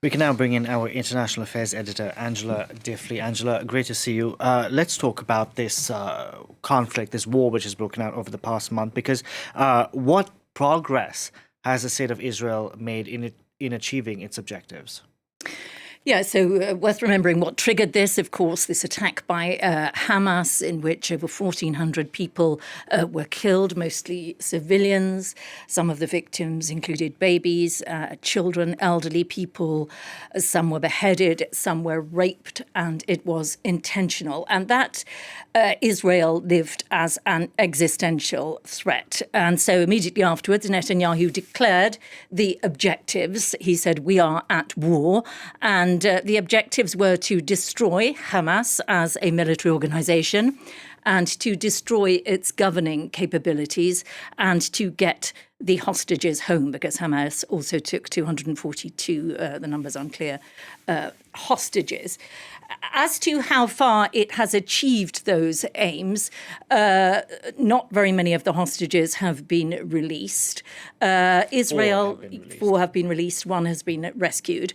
We can now bring in our international affairs editor, Angela Diffley. Angela, great to see you. Let's talk about this conflict, this war which has broken out over the past month, because what progress has the state of Israel made in achieving its objectives? Yeah, so worth remembering what triggered this, of course, this attack by Hamas in which over 1,400 people were killed, mostly civilians. Some of the victims included babies, children, elderly people. Some were beheaded, some were raped, and it was intentional. And that Israel lived as an existential threat. And so immediately afterwards, Netanyahu declared the objectives. He said, "We are at war." And the objectives were to destroy Hamas as a military organization and to destroy its governing capabilities and to get the hostages home, because Hamas also took 242, the number's unclear, hostages. As to how far it has achieved those aims, not very many of the hostages have been released. Four have been released, one has been rescued.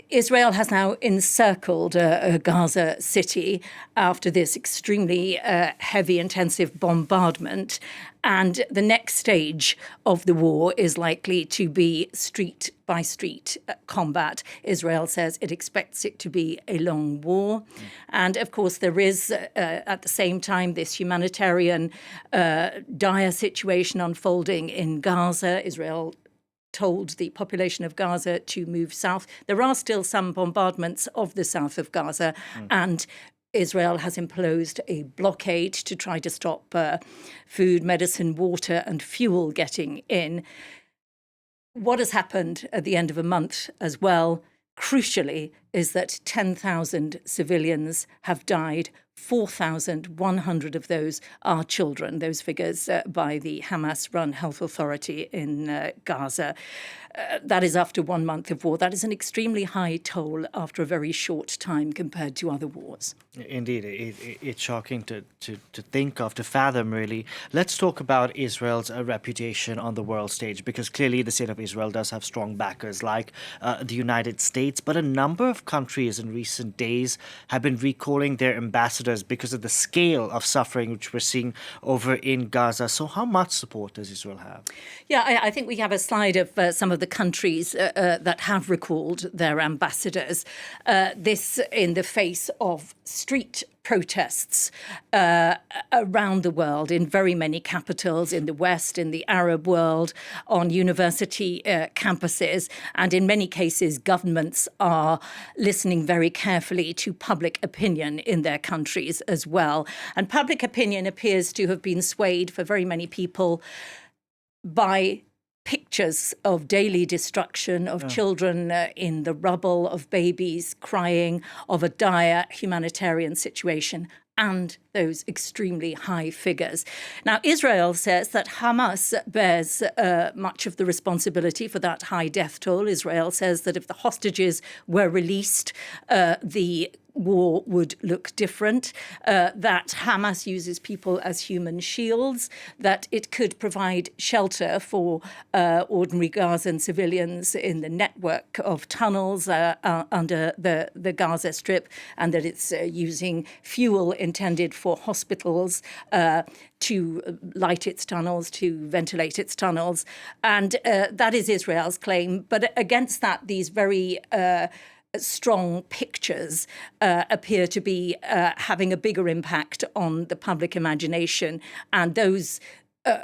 Israel has now encircled Gaza city after this extremely heavy, intensive bombardment. And the next stage of the war is likely to be street-by-street combat. Israel says it expects it to be a long war. And, of course, there is, at the same time, this humanitarian dire situation unfolding in Gaza. Israel told the population of Gaza to move south. There are still some bombardments of the south of Gaza, and Israel has imposed a blockade to try to stop food, medicine, water, and fuel getting in. What has happened at the end of a month as well, crucially, is that 10,000 civilians have died. 4,100 of those are children, those figures by the Hamas-run health authority in Gaza. That is after 1 month of war. That is an extremely high toll after a very short time compared to other wars. Indeed, it's shocking to think of, to fathom, really. Let's talk about Israel's reputation on the world stage, because clearly the state of Israel does have strong backers like the United States, but a number of countries in recent days have been recalling their ambassadors because of the scale of suffering which we're seeing over in Gaza. So how much support does Israel have? Yeah, I think we have a slide of some of the countries that have recalled their ambassadors. This in the face of street protests around the world, in very many capitals, in the West, in the Arab world, on university campuses. And in many cases, governments are listening very carefully to public opinion in their countries as well. And public opinion appears to have been swayed for very many people by pictures of daily destruction, of children in the rubble, of babies crying, of a dire humanitarian situation, and those extremely high figures. Now, Israel says that Hamas bears much of the responsibility for that high death toll. Israel says that if the hostages were released, the war would look different, that Hamas uses people as human shields, that it could provide shelter for ordinary Gazan civilians in the network of tunnels under the Gaza Strip, and that it's using fuel intended for hospitals to light its tunnels, to ventilate its tunnels. And that is Israel's claim. But against that, these very strong pictures appear to be having a bigger impact on the public imagination, and those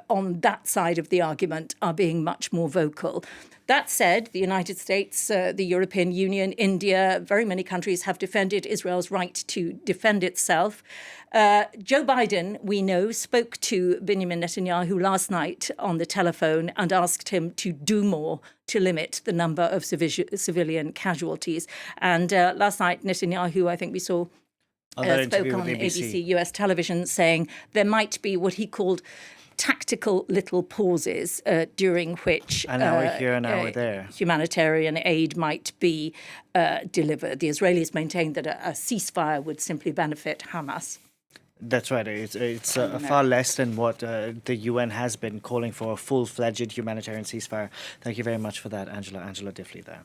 on that side of the argument are being much more vocal. That said, the United States, the European Union, India, very many countries have defended Israel's right to defend itself. Joe Biden, we know, spoke to Benjamin Netanyahu last night on the telephone and asked him to do more to limit the number of civilian casualties. And last night, Netanyahu, I think we saw, spoke on ABC US television saying there might be what he called tactical little pauses during which an hour here, an hour there, humanitarian aid might be delivered. The Israelis maintained that a ceasefire would simply benefit Hamas. That's right. It's far less than what the UN has been calling for, a full-fledged humanitarian ceasefire. Thank you very much for that, Angela Diffley there.